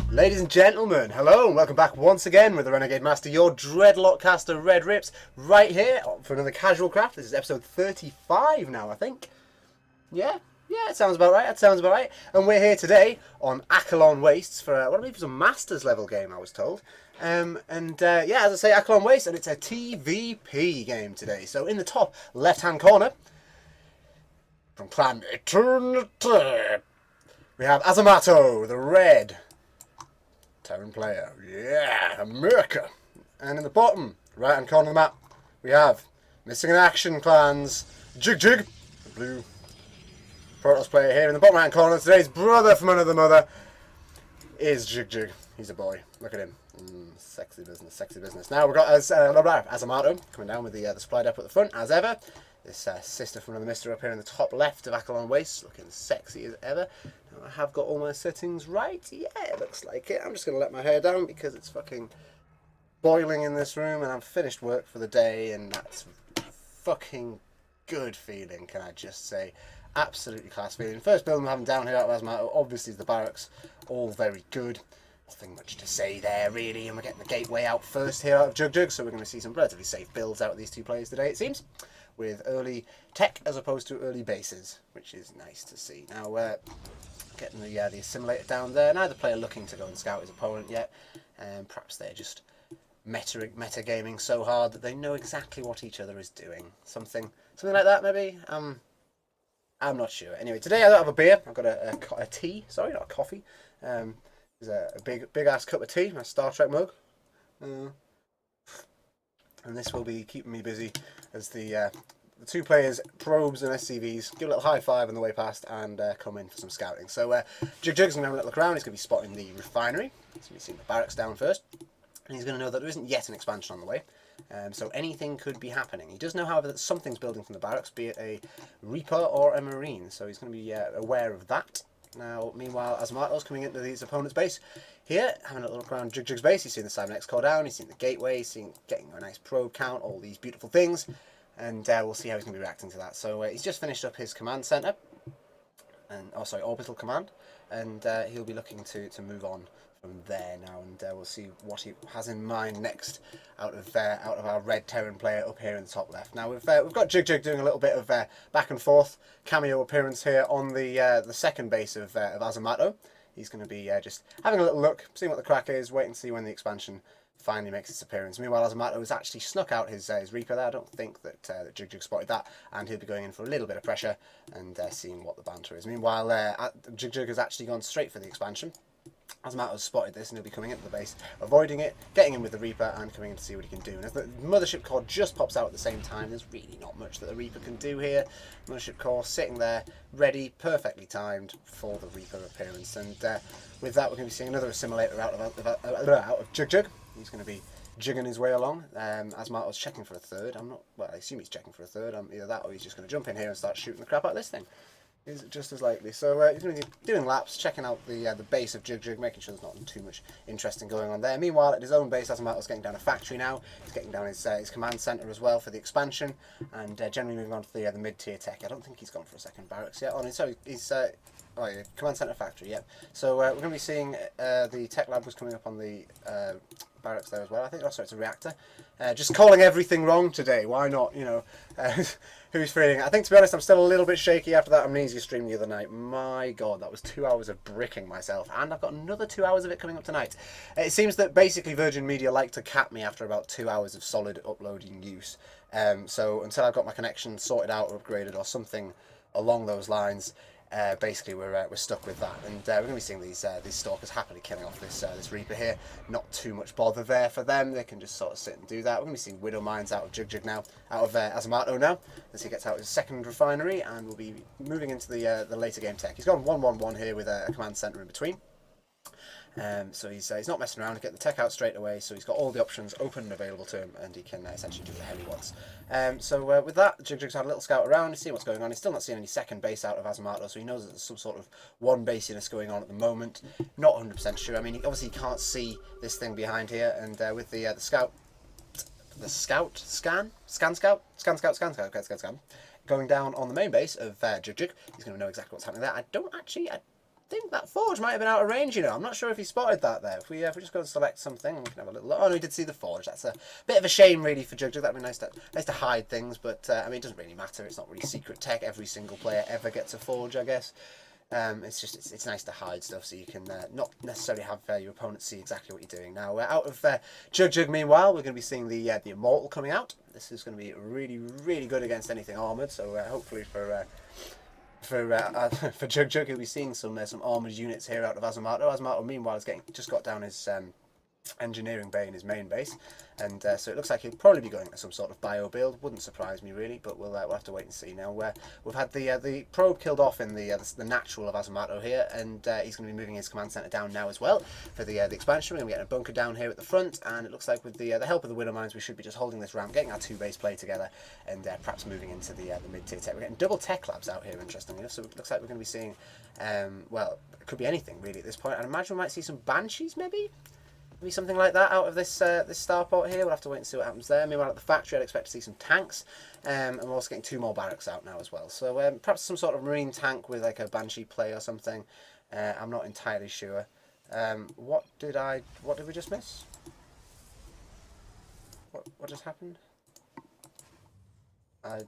Ladies and gentlemen, hello and welcome back once again with the Renegade Master, your dreadlock caster RedRipz, right here for another CasualCraft. This is episode 35 now, I think. Yeah, it sounds about right. And we're here today on Accolon Wastes for what I believe is a Masters level game, I was told. As I say, Accolon Wastes, and it's a TVP game today. So in the top left-hand corner, from Clan Eternity, we have Azamato, the red Terran player. Yeah, America. And in the bottom right-hand corner of the map, we have Missing in Action clans jgjg, the blue Protoss player here. In the bottom right-hand corner, today's brother from another mother is jgjg. He's a boy. Look at him. Sexy business. Now we've got Azamato coming down with the supply depot at the front, as ever. This sister from another mister up here in the top left of Accolon Wastes, looking sexy as ever. Now, I have got all my settings right. Yeah, it looks like it. I'm just going to let my hair down because it's fucking boiling in this room and I've finished work for the day, and that's fucking good feeling, can I just say. Absolutely class feeling. First build I'm having down here out of Azamato obviously is the barracks. All very good. Nothing much to say there really, and we're getting the gateway out first here out of jgjg, so we're going to see some relatively safe builds out of these two players today, it seems, with early tech as opposed to early bases, which is nice to see. Now, getting the assimilator down there. Neither player looking to go and scout his opponent yet, and perhaps they're just meta gaming so hard that they know exactly what each other is doing. Something like that, maybe. I'm not sure. Anyway, today I don't have a beer. I've got a tea. Sorry, not a coffee. There's a big ass cup of tea, my Star Trek mug. And this will be keeping me busy as the two players, probes and SCVs, give a little high five on the way past and come in for some scouting. So jgjg's going to have a little look around. He's going to be spotting the refinery. He's going to be seeing the barracks down first. And he's going to know that there isn't yet an expansion on the way. So anything could be happening. He does know, however, that something's building from the barracks, be it a Reaper or a Marine. So he's going to be aware of that. Now, meanwhile, Azamato's coming into his opponent's base here, having a little look around jgjg's base. He's seen the Cybernex core down, he's seen the gateway, he's seen getting a nice probe count, all these beautiful things, and we'll see how he's going to be reacting to that. So he's just finished up his command center, and orbital command, and he'll be looking to move on from there now, and we'll see what he has in mind next out of our red Terran player up here in the top left. Now we've got jgjg doing a little bit of back and forth cameo appearance here on the second base of Azamato. He's going to be just having a little look, seeing what the crack is, waiting to see when the expansion finally makes its appearance. Meanwhile, Azamato has actually snuck out his Reaper there. I don't think that jgjg spotted that, and he'll be going in for a little bit of pressure and seeing what the banter is. Meanwhile, jgjg has actually gone straight for the expansion. Azamato's spotted this and he'll be coming into the base, avoiding it, getting in with the Reaper and coming in to see what he can do. And as the Mothership Core just pops out at the same time, there's really not much that the Reaper can do here. Mothership Core sitting there, ready, perfectly timed for the Reaper appearance. And with that, we're going to be seeing another assimilator out of jgjg. He's going to be jigging his way along. Azamato's checking for a third. I assume he's checking for a third. Either that or he's just going to jump in here and start shooting the crap out of this thing. Is just as likely. So he's going to be doing laps, checking out the base of jgjg, making sure there's not too much interesting going on there. Meanwhile, at his own base, Azamato's getting down a factory now. He's getting down his command center as well for the expansion, and generally moving on to the mid-tier tech. I don't think he's gone for a second barracks yet. He's command center factory. Yep. So we're going to be seeing the tech lab was coming up on the barracks there as well. I think it's a reactor. Just calling everything wrong today. Why not? Who's feeling? I think, to be honest, I'm still a little bit shaky after that amnesia stream the other night. My God, that was 2 hours of bricking myself, and I've got another 2 hours of it coming up tonight. It seems that basically Virgin Media like to cap me after about 2 hours of solid uploading use. So until I've got my connection sorted out or upgraded or something along those lines, basically we're stuck with that, and we're going to be seeing these stalkers happily killing off this Reaper here. Not too much bother there for them. They can just sort of sit and do that. We're going to be seeing Widow Mines out of jgjg now, out of Azamato now, as he gets out his second refinery, and we'll be moving into the later game tech. He's gone 1-1-1 here with a command center in between. So he's not messing around to get the tech out straight away, so he's got all the options open and available to him, and he can essentially do the hell he wants. With that, jgjg's had a little scout around to see what's going on. He's still not seeing any second base out of Azamato, so he knows that there's some sort of one basiness going on at the moment. Not 100% sure. I mean, he obviously can't see this thing behind here, and with the scout, scan. going down on the main base of jgjg. He's going to know exactly what's happening there. I think that forge might have been out of range, you know. I'm not sure if he spotted that there. If we just go and select something, we can have a little look. Oh, no, he did see the forge. That's a bit of a shame, really, for jgjg. That'd be nice to hide things, but, I mean, it doesn't really matter. It's not really secret tech. Every single player ever gets a forge, I guess. It's nice to hide stuff so you can not necessarily have your opponent see exactly what you're doing. Now, out of jgjg, meanwhile, we're going to be seeing the Immortal coming out. This is going to be really, really good against anything armoured, so hopefully for jgjg, he'll be seeing some armoured units here out of Azamato. Azamato, meanwhile, has just got down his engineering bay in his main base, and so it looks like he'll probably be going to some sort of bio build. Wouldn't surprise me really, but we'll have to wait and see. Now we've had the probe killed off in the natural of Azamato here, and he's going to be moving his command center down now as well for the expansion. We're going to be getting a bunker down here at the front, and it looks like with the help of the Widow Mines, we should be just holding this ramp, getting our two base play together, and perhaps moving into the mid-tier tech. We're getting double tech labs out here, interestingly enough, so it looks like we're going to be seeing well, it could be anything really at this point. I'd imagine we might see some banshees maybe something like that out of this this starport here. We'll have to wait and see what happens there. Meanwhile, at the factory, I'd expect to see some tanks, and we're also getting 2 more barracks out now as well. So perhaps some sort of marine tank with like a banshee play or something. I'm not entirely sure. What did we just miss? What just happened? I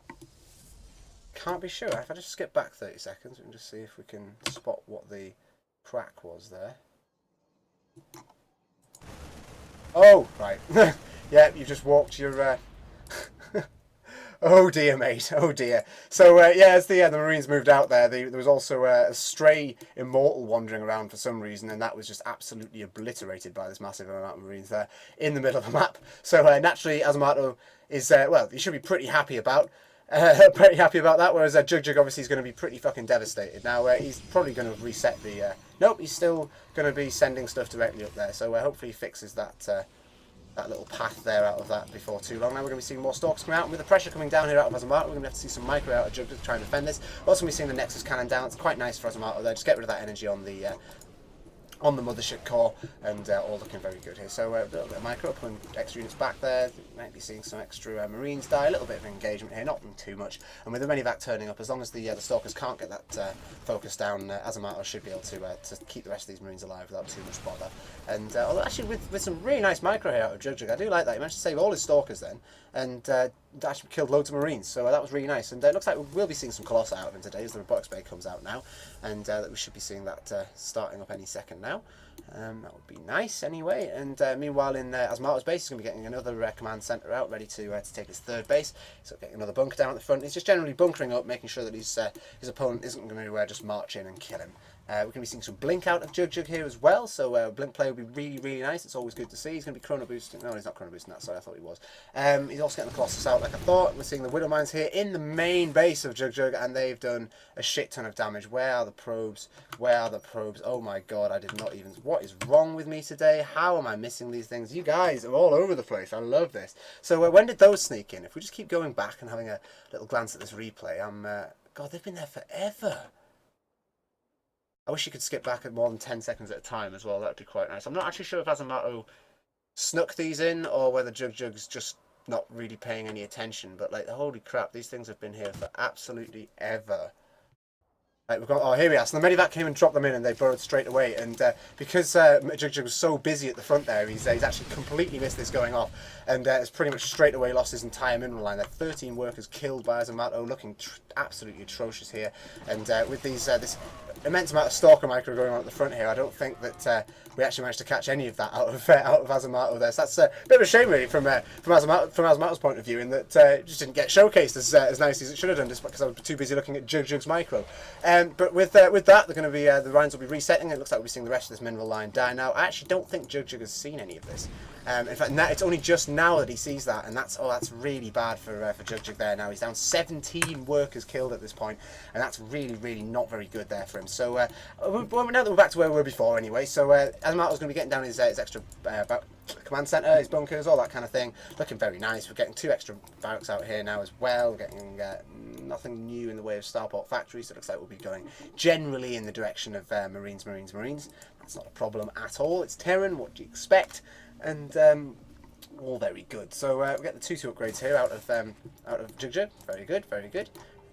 can't be sure. If I just skip back 30 seconds, we can just see if we can spot what the crack was there. Oh, right. Yeah, you just walked your... Oh dear, mate. Oh dear. So, yeah, as the Marines moved out there, there was also a stray Immortal wandering around for some reason, and that was just absolutely obliterated by this massive amount of Marines there in the middle of the map. So, naturally, Azamato is, well, he should be pretty happy about that, whereas jgjg obviously is going to be pretty fucking devastated. Now, he's probably going to reset the... Nope, he's still going to be sending stuff directly up there, so hopefully he fixes that that little path there out of that before too long. Now we're going to be seeing more stalks coming out, and with the pressure coming down here out of Azamato, we're going to have to see some micro out of jgjg to try and defend this. We're also going to be seeing the Nexus cannon down. It's quite nice for Azamato there. Just get rid of that energy on the mothership core, and all looking very good here. So a little bit of micro, pulling extra units back there. Might be seeing some extra Marines die. A little bit of engagement here, not too much. And with the Medivac turning up, as long as the Stalkers can't get that focus down, Azamato should be able to keep the rest of these Marines alive without too much bother. And although actually with some really nice micro here out of jgjg, I do like that. He managed to save all his Stalkers then, and actually killed loads of Marines, so that was really nice. And it looks like we'll be seeing some Colossi out of him today as the Robotics Bay comes out now, and we should be seeing that starting up any second now. That would be nice anyway. And meanwhile, in Azamato's base, he's going to be getting another command centre out, ready to take his third base. So getting another bunker down at the front. He's just generally bunkering up, making sure that his opponent isn't going to just march in and kill him. We're going to be seeing some blink out of jgjg here as well, so blink play will be really, really nice. It's always good to see. He's going to be chrono boosting. No, he's not chrono boosting that, sorry, I thought he was. He's also getting the Colossus out like I thought. We're seeing the Widow Mines here in the main base of jgjg, and they've done a shit ton of damage. Where are the probes? Where are the probes? Oh my god, I did not even... What is wrong with me today? How am I missing these things? You guys are all over the place. I love this. So when did those sneak in? If we just keep going back and having a little glance at this replay, God, they've been there forever. I wish you could skip back at more than 10 seconds at a time as well. That would be quite nice. I'm not actually sure if Azamato snuck these in or whether jgjg's just not really paying any attention. But, like, holy crap, these things have been here for absolutely ever. Right, we've got, oh, here we are. So the Medivac came and dropped them in, and they burrowed straight away. And because jgjg was so busy at the front there, he's actually completely missed this going off, and has pretty much straight away lost his entire mineral line. There are 13 workers killed by Azamato, looking absolutely atrocious here. And with these this immense amount of Stalker micro going on at the front here, I don't think that we actually managed to catch any of that out of Azamato there. So that's a bit of a shame really from Azamato's point of view, in that it just didn't get showcased as nice as it should have done, just because I was too busy looking at jgjg's micro. But with that, they're going to be the lines will be resetting. It looks like we'll be seeing the rest of this mineral line die now. I actually don't think jgjg has seen any of this. In fact, it's only just now that he sees that, and that's really bad for jgjg there. Now he's down 17 workers killed at this point, and that's really, really not very good there for him. So now that we're back to where we were before anyway, so Azamato's going to be getting down his extra command centre, his bunkers, all that kind of thing. Looking very nice. We're getting 2 extra barracks out here now as well. We're getting nothing new in the way of starport factories, so it looks like we'll be going generally in the direction of Marines. That's not a problem at all. It's Terran, what do you expect? And all very good. So we get the 2 upgrades here out of jgjg. Very good, very good.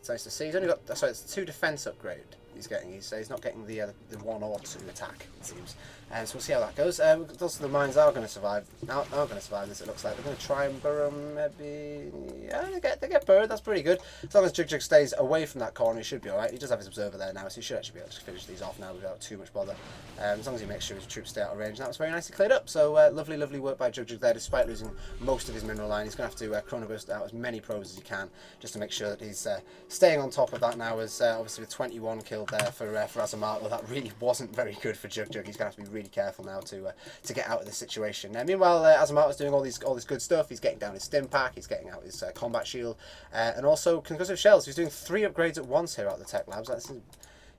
It's nice to see. He's only got, sorry, it's 2 defense upgrade he's getting. He's not getting the 1 or 2 attack, it seems. So we'll see how that goes. Also, the mines are going to survive. Are going to survive this. It looks like they're going to try and burrow. Maybe, yeah, they get burrowed. That's pretty good. As long as jgjg stays away from that corner, he should be all right. He does have his observer there now, so he should actually be able to finish these off now without too much bother. As long as he makes sure his troops stay out of range. And that was very nicely cleared up. So lovely, lovely work by jgjg there. Despite losing most of his mineral line, he's going to have to chronoburst out as many probes as he can, just to make sure that he's staying on top of that now. As obviously with 21 killed there for Azamato, that really wasn't very good for jgjg. He's going to have to be really careful now to get out of this situation. Meanwhile, Azamato's doing all this good stuff. He's getting down his stim pack, he's getting out his combat shield, and also concussive shells. He's doing 3 upgrades at once here out of the tech labs. That's an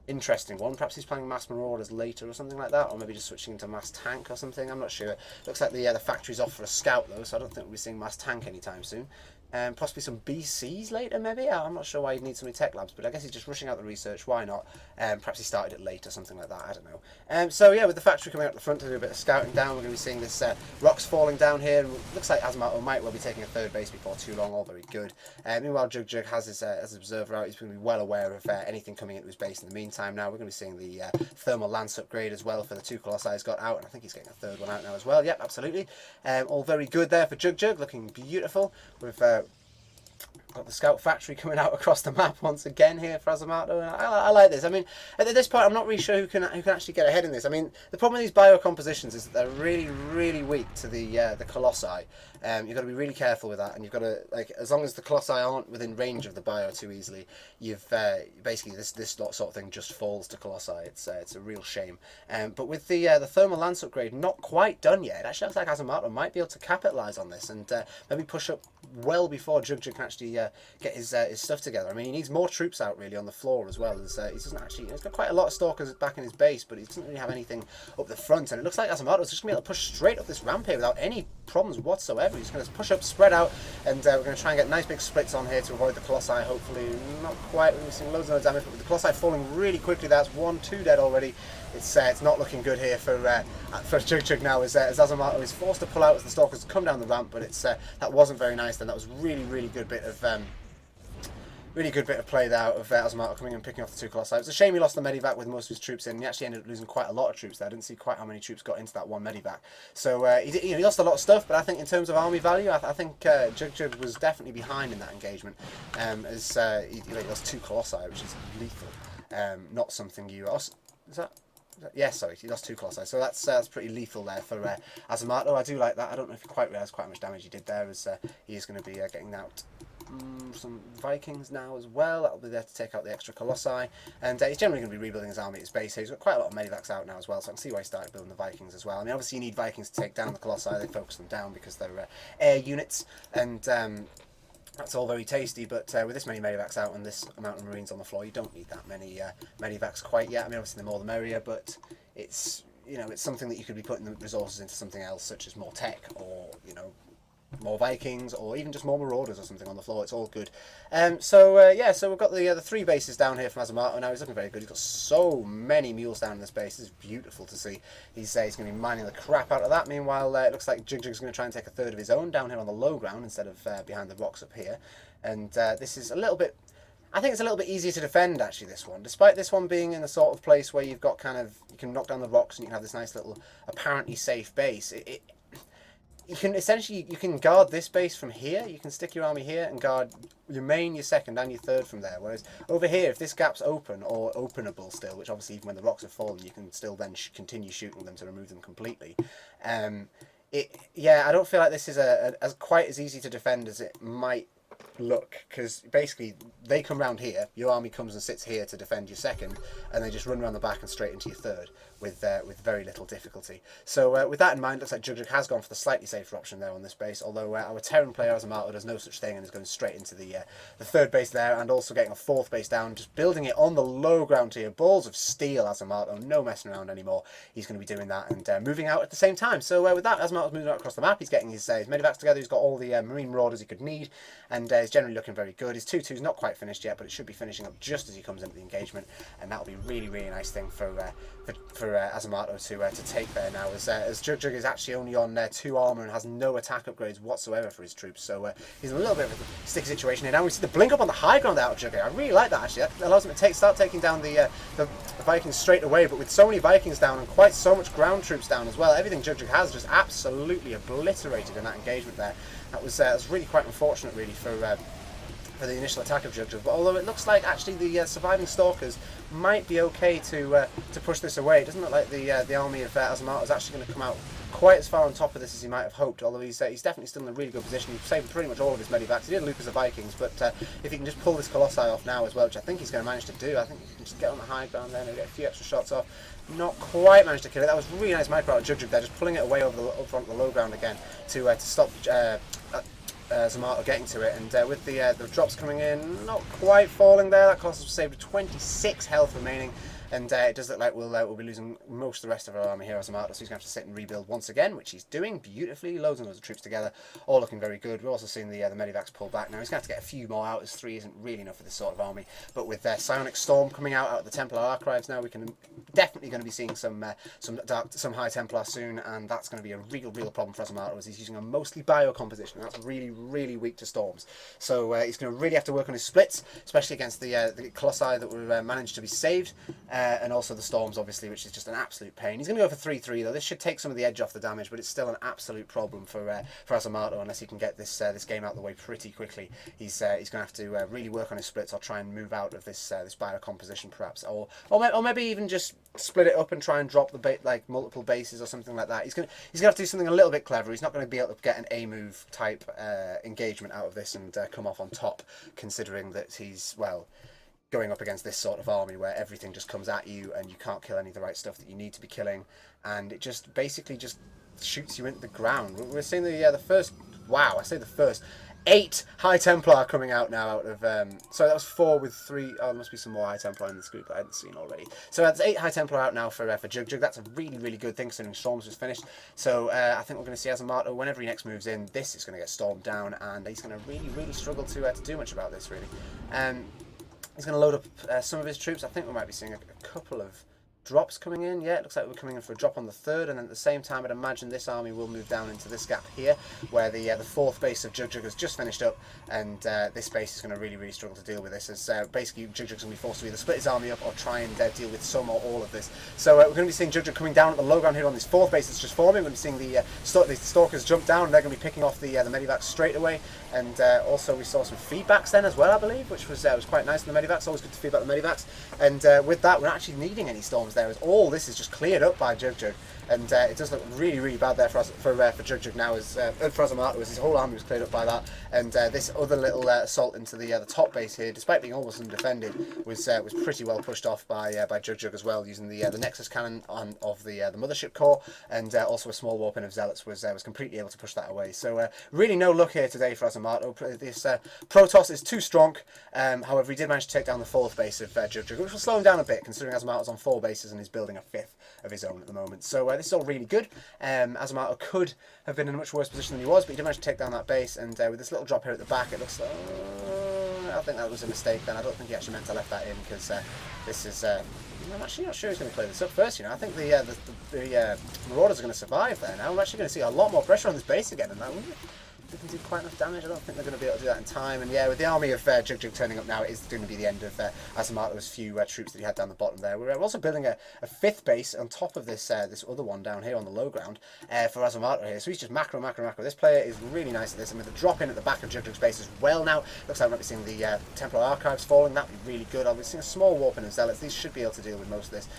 interesting one. Perhaps he's playing mass marauders later or something like that, or maybe just switching into mass tank or something. I'm not sure. Looks like the factory's off for a scout though, so I don't think we'll be seeing mass tank anytime soon. Possibly some BCs later, maybe. I'm not sure why you'd need so many tech labs, but I guess he's just rushing out the research. Why not? Perhaps he started it late or something like that. I don't know. So yeah, with the factory coming out the front to do a bit of scouting down, we're going to be seeing this rocks falling down here. And looks like Azamato might well be taking a 3rd base before too long. All very good. Meanwhile, jgjg has his observer out. He's going to be well aware of anything coming into his base in the meantime. Now we're going to be seeing the thermal lance upgrade as well for the 2 colossi he's got out, and I think he's getting a 3rd one out now as well. Yep, absolutely. All very good there for jgjg, looking beautiful. With got the scout factory coming out across the map once again here for Azamato. I like this. I mean, at this point, I'm not really sure who can actually get ahead in this. I mean, the problem with these biocompositions is that they're really, really weak to the colossi. You've got to be really careful with that, and you've got to, like, as long as the colossi aren't within range of the bio too easily, you've basically this sort of thing just falls to colossi. It's a real shame. But with the thermal lance upgrade not quite done yet, it actually looks like Azamato might be able to capitalise on this and maybe push up well before jgjg can actually get his stuff together. I mean, he needs more troops out really on the floor as well. As he doesn't actually, he's got quite a lot of stalkers back in his base, but he doesn't really have anything up the front. And it looks like Azamato's just going to be able to push straight up this ramp here without any problems whatsoever. He's going to push up, spread out, and we're going to try and get nice big splits on here to avoid the colossi. Hopefully, not quite. We're seeing loads of damage, but with the colossi falling really quickly, that's 1-2 dead already. It's not looking good here for jgjg now, as Azamato is forced to pull out as the stalkers come down the ramp. But that wasn't very nice. Then that was really good bit of play there out of Azamato coming and picking off the 2 colossi. It's a shame he lost the medivac with most of his troops in. He actually ended up losing quite a lot of troops there. I didn't see quite how many troops got into that 1 medivac. So he lost a lot of stuff, but I think in terms of army value, I think jgjg was definitely behind in that engagement. As he lost 2 colossi, which is lethal. Not something you... Yes, sorry, he lost 2 colossi, so that's pretty lethal there for Azamato. I do like that. I don't know if you quite realised quite how much damage he did there, as he is going to be getting out some Vikings now as well. That'll be there to take out the extra colossi, and he's generally going to be rebuilding his army at his base here. He's got quite a lot of medivacs out now as well, so I can see why he started building the Vikings as well. I mean, obviously you need Vikings to take down the colossi. They focus them down because they're air units, and that's all very tasty, but with this many medivacs out and this amount of marines on the floor, you don't need that many medivacs quite yet. I mean, obviously the more the merrier, but it's, it's something that you could be putting the resources into something else, such as more tech, or more Vikings, or even just more marauders or something on the floor. It's all good. So we've got the 3 bases down here from Azamato. Now he's looking very good. He's got so many mules down in this base. This is beautiful to see. He's going to be mining the crap out of that. Meanwhile, it looks like jgjg's going to try and take a 3rd of his own down here on the low ground instead of behind the rocks up here. And this is a little bit... I think it's a little bit easier to defend, actually, this one. Despite this one being in the sort of place where you've got you can knock down the rocks and you can have this nice little apparently safe base. You can guard this base from here. You can stick your army here and guard your main, your 2nd, and your 3rd from there. Whereas over here, if this gap's open or openable still, which obviously even when the rocks have fallen, you can still then continue shooting them to remove them completely. I don't feel like this is as quite as easy to defend as it might look, because basically they come round here, your army comes and sits here to defend your 2nd, and they just run around the back and straight into your 3rd with very little difficulty. So with that in mind, looks like jgjg has gone for the slightly safer option there on this base, although our Terran player Azamato does no such thing and is going straight into the 3rd base there, and also getting a 4th base down, just building it on the low ground here. Balls of steel, Azamato, no messing around anymore. He's going to be doing that and moving out at the same time. So with that, Azamato's moving out across the map. He's getting his medivacs together. He's got all the marine marauders he could need, and he's he's generally looking very good. His 2-2's not quite finished yet, but it should be finishing up just as he comes into the engagement, and that'll be really, really nice thing for Azamato to take there now, as jgjg is actually only on 2 armor and has no attack upgrades whatsoever for his troops. So he's in a little bit of a sticky situation here. Now we see the blink up on the high ground out of jgjg. I really like that actually. That allows him to start taking down the Vikings straight away. But with so many Vikings down and quite so much ground troops down as well, everything jgjg has just absolutely obliterated in that engagement there. That was really quite unfortunate, really, for the initial attack of jgjg. But although it looks like actually the surviving Stalkers might be okay to push this away, it doesn't look like the army of Azamato is actually going to come out quite as far on top of this as he might have hoped. Although he's definitely still in a really good position. He's saved pretty much all of his medivacs. He did loop as the Vikings, but if he can just pull this Colossi off now as well, which I think he's going to manage to do, I think he can just get on the high ground there and get a few extra shots off. Not quite managed to kill it. That was really nice micro out of jgjg there, just pulling it away over up front of the low ground again to stop Azamato getting to it. And with the drops coming in, not quite falling there. That cost us saved with 26 health remaining. And it does look like we'll be losing most of the rest of our army here, Azamato, so he's going to have to sit and rebuild once again, which he's doing beautifully. Loads and loads of troops together, all looking very good. We're also seeing the medivacs pull back now. He's going to have to get a few more out, as 3 isn't really enough for this sort of army. But with Psionic Storm coming out of the Templar Archives now, we can definitely going to be seeing some High Templar soon, and that's going to be a real problem for Azamato, as he's using a mostly bio composition, and that's really weak to storms. So he's going to really have to work on his splits, especially against the Colossi that were managed to be saved. And also the storms, obviously, which is just an absolute pain. He's going to go for 3-3 though. This should take some of the edge off the damage, but it's still an absolute problem for Azamato unless he can get this game out of the way pretty quickly. He's going to have to really work on his splits, or try and move out of this bio composition perhaps, or maybe even just split it up and try and drop the multiple bases or something like that. He's going to have to do something a little bit clever. He's not going to be able to get an A move type engagement out of this and come off on top, considering that he's going up against this sort of army where everything just comes at you and you can't kill any of the right stuff that you need to be killing, and it just basically just shoots you into the ground. We're seeing the first, wow, I say the first 8 High Templar coming out now out of, sorry, that was 4 with 3, oh, there must be some more High Templar in this group I hadn't seen already. So that's 8 High Templar out now for jgjg. That's a really good thing, considering Storms was finished. So I think we're going to see Azamato, whenever he next moves in, this is going to get stormed down, and he's going to really struggle to do much about this, really. He's going to load up some of his troops. I think we might be seeing a couple of drops coming in. Yeah, it looks like we're coming in for a drop on the 3rd, and then at the same time I'd imagine this army will move down into this gap here, where the 4th base of jgjg has just finished up, and this base is going to really struggle to deal with this, as basically jgjg's going to be forced to either split his army up or try and deal with some or all of this. So we're going to be seeing jgjg coming down at the low ground here on this 4th base that's just forming. We're going to be seeing the Stalkers jump down, and they're going to be picking off the medivacs straight away. And also we saw some feedbacks then as well, I believe, which was quite nice in the medivacs. Always good to feedback the medivacs. And with that, we're not actually needing any storms there, as all this is just cleared up by jgjg. And it does look really bad there for jgjg now, as for Azamato, as his whole army was cleared up by that. And this other little assault into the top base here, despite being almost undefended, was pretty well pushed off by jgjg as well, using the Nexus cannon of the mothership core, and also a small warping of zealots was completely able to push that away. So really no luck here today for Azamato. This Protoss is too strong. However, he did manage to take down the 4th base of jgjg, which will slow him down a bit, considering Azamato's on 4 bases and is building a 5th of his own at the moment. So this is all really good. Azamato could have been in a much worse position than he was, but he did manage to take down that base, and with this little drop here at the back, it looks like, I think that was a mistake then. I don't think he actually meant to left that in, because this is, I'm actually not sure he's going to clear this up first, you know. I think the Marauders are going to survive there now. I'm actually going to see a lot more pressure on this base again, and that wouldn't it? They can do quite enough damage. I don't think they're going to be able to do that in time. And yeah, with the army of jgjg turning up now, it is going to be the end of Azamato's few troops that he had down the bottom there. We're also building a 5th base on top of this this other one down here on the low ground for Azamato here. So he's just macro. This player is really nice at this, and with the drop in at the back of jgjg's base as well now, looks like we might be seeing the Templar Archives falling. That'd be really good. Obviously, a small warping of zealots. These should be able to deal with most of this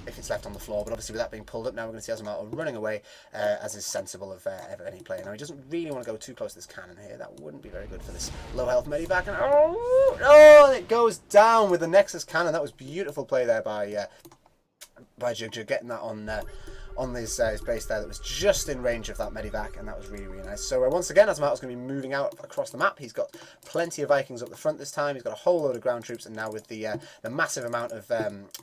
if it's left on the floor, but obviously with that being pulled up now, we're going to see Azamato running away, as is sensible of any player. Now, he doesn't really want to go too close to this cannon here. That wouldn't be very good for this low health medivac. And oh, it goes down with the Nexus cannon. That was beautiful play there by jgjg, getting that on on his base there that was just in range of that medivac, and that was really, really nice. So once again, Azamato's going to be moving out across the map. He's got plenty of Vikings up the front this time. He's got a whole load of ground troops, and now with the massive amount of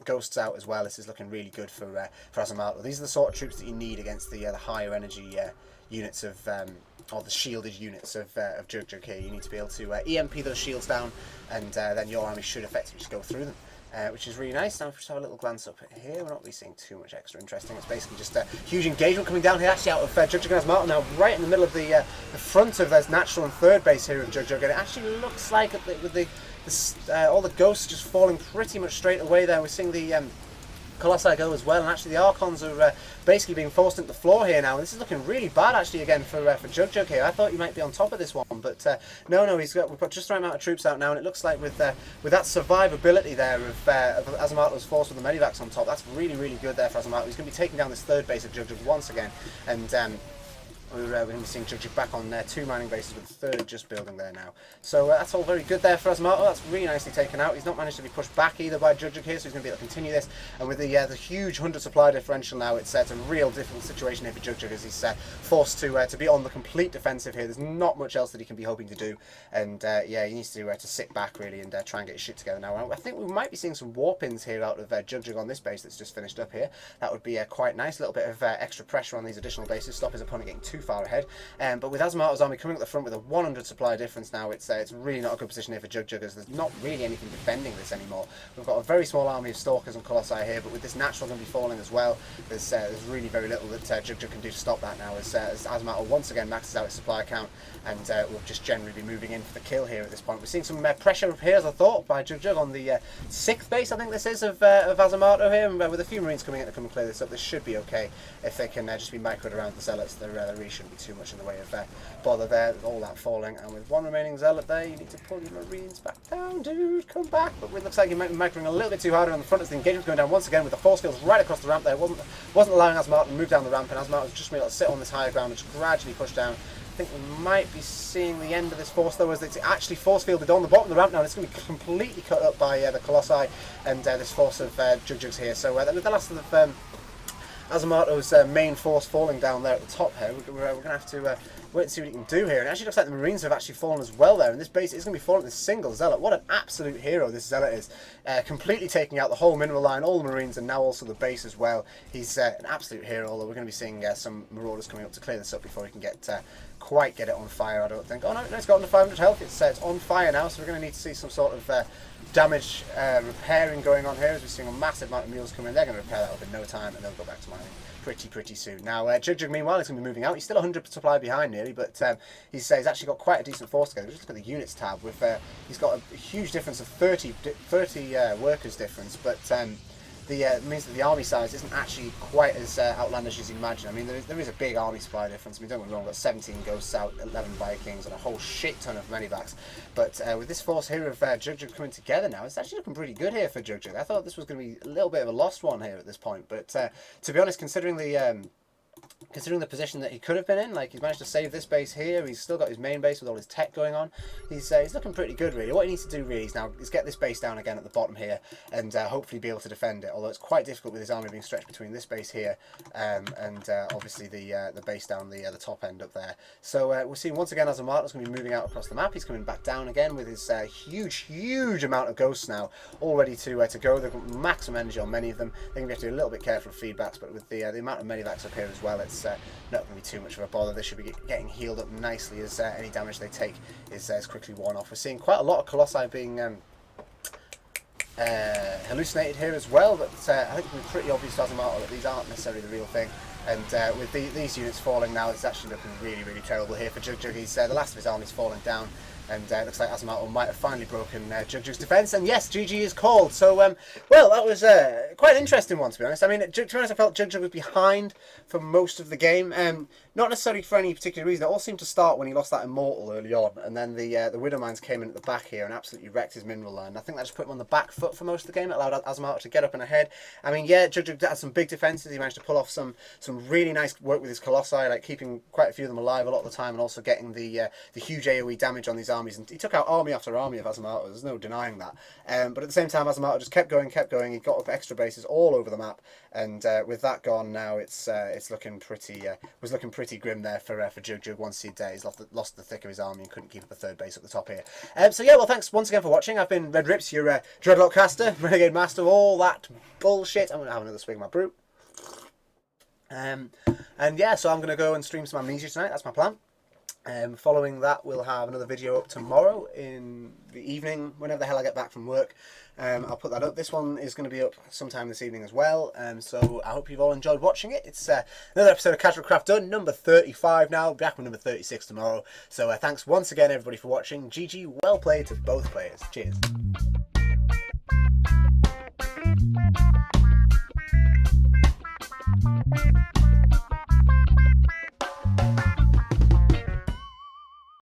ghosts out as well, this is looking really good for Azamato. These are the sort of troops that you need against the higher energy units of or the shielded units of jgjg here. You need to be able to EMP those shields down, and then your army should effectively just go through them. Which is really nice. Now if we just have a little glance up here, we're not really seeing too much extra interesting. It's basically just a huge engagement coming down here, actually out of jgjg and Azamato, now right in the middle of the front of this natural and third base here of jgjg, and it actually looks like with all the ghosts just falling pretty much straight away there. We're seeing the Colossi go as well, and actually the Archons are basically being forced into the floor here now. This is looking really bad actually again for jgjg here. I thought you might be on top of this one, but no, we've got just the right amount of troops out now, and it looks like with that survivability there of Azamato's force with the medivacs on top, that's really, really good there for Azamato. He's going to be taking down this third base of jgjg once again, and we're going to be seeing jgjg back on 2 mining bases with the third just building there now. So that's all very good there for Azamato. That's really nicely taken out. He's not managed to be pushed back either by jgjg here, so he's going to be able to continue this. And with the huge 100 supply differential now, it's a real difficult situation here for jgjg as he's forced to be on the complete defensive here. There's not much else that he can be hoping to do, and yeah, he needs to sit back really and try and get his shit together now. I think we might be seeing some warp-ins here out of jgjg on this base that's just finished up here. That would be quite nice. A little bit of extra pressure on these additional bases, stop his opponent getting too far ahead. But with Azamato's army coming up the front with a 100 supply difference now, it's really not a good position here for jgjg, as there's not really anything defending this anymore. We've got a very small army of stalkers and colossi here, but with this natural going to be falling as well, there's really very little that jgjg can do to stop that now, as Azamato once again maxes out his supply count, and will just generally be moving in for the kill here at this point. We're seeing some pressure up here, as I thought, by jgjg on the 6th base, I think this is, of Azamato here, and with a few Marines coming in to come and clear this up, this should be okay if they can just be microed around the zealots. There really shouldn't be too much in the way of bother there, with all that falling, and with one remaining zealot there, you need to pull your Marines back down, dude, come back. But it looks like you might be microing a little bit too hard on the front as the engagement's going down once again with the force fields right across the ramp there. Wasn't allowing Azamato to move down the ramp, and Azamato was just able to sit on this higher ground and just gradually push down. I think we might be seeing the end of this force though, as it's actually force fielded on the bottom of the ramp now, and it's going to be completely cut up by the Colossi and this force of jgjgs here. So the last of the Azamato's main force falling down there at the top here, we're going to have to wait and see what he can do here. And it actually looks like the Marines have actually fallen as well there, and this base is going to be falling with a single zealot. What an absolute hero this zealot is, completely taking out the whole mineral line, all the Marines, and now also the base as well. He's an absolute hero, although we're going to be seeing some Marauders coming up to clear this up before he can quite get it on fire, I don't think. Oh no, it's got under 500 health. It's on fire now, so we're going to need to see some sort of damage repairing going on here, as we're seeing a massive amount of mules come in. They're going to repair that up in no time, and they'll go back to mining pretty soon. Now jgjg meanwhile is going to be moving out. He's still 100 supply behind nearly, but he's actually got quite a decent force together. Just look at the units tab. With he's got a huge difference of 30 workers difference, but means that the army size isn't actually quite as outlandish as you imagine. I mean, there is a big army supply difference. I mean, don't get me wrong, we've got 17 ghosts out, 11 Vikings, and a whole shit ton of medivacs. But with this force here of jgjg coming together now, it's actually looking pretty good here for jgjg. I thought this was going to be a little bit of a lost one here at this point, but to be honest, considering the position that he could have been in, like he's managed to save this base here, he's still got his main base with all his tech going on, he's looking pretty good really. What he needs to do really is get this base down again at the bottom here, and hopefully be able to defend it, although it's quite difficult with his army being stretched between this base here and obviously the base down the top end up there. So we're seeing once again Azamato's going to be moving out across the map. He's coming back down again with his huge amount of ghosts now, all ready to go. They've got maximum energy on many of them. They're going to have to be a little bit careful of feedbacks, but with the amount of medivacs up here as well, it's not going to be too much of a bother. They should be getting healed up nicely, as any damage they take is quickly worn off. We're seeing quite a lot of Colossi being hallucinated here as well, but I think it's pretty obvious to Azamato that these aren't necessarily the real thing. And with these units falling now, it's actually looking really terrible here for jgjg. He's the last of his army's falling down, and it looks like Azamato might have finally broken jgjg's defence, and yes, GG is called. So well, that was quite an interesting one, to be honest. I mean, to be honest, I felt jgjg was behind for most of the game, not necessarily for any particular reason. It all seemed to start when he lost that Immortal early on, and then the Widowmines came in at the back here and absolutely wrecked his mineral line. I think that just put him on the back foot for most of the game. It allowed Azamato to get up and ahead. I mean, yeah, jgjg had some big defences. He managed to pull off some really nice work with his Colossi, like keeping quite a few of them alive a lot of the time, and also getting the huge AoE damage on these armies, and he took out army after army of Azamato. There's no denying that. But at the same time, Azamato just kept going. He got up extra bases all over the map, and with that gone now, it's looking pretty was looking pretty grim there for jgjg once he'd lost the thick of his army and couldn't keep up a third base at the top here. So yeah, well, thanks once again for watching. I've been RedRipz, your Dreadlock caster, Renegade Master, all that bullshit. I'm gonna have another swig of my brew. And yeah, so I'm gonna go and stream some Amnesia tonight. That's my plan. Following that, we'll have another video up tomorrow in the evening, whenever the hell I get back from work. I'll put that up. This one is going to be up sometime this evening as well. So I hope you've all enjoyed watching it. It's another episode of CasualCraft done, number 35 now. Back with number 36 tomorrow. So thanks once again, everybody, for watching. GG, well played to both players. Cheers.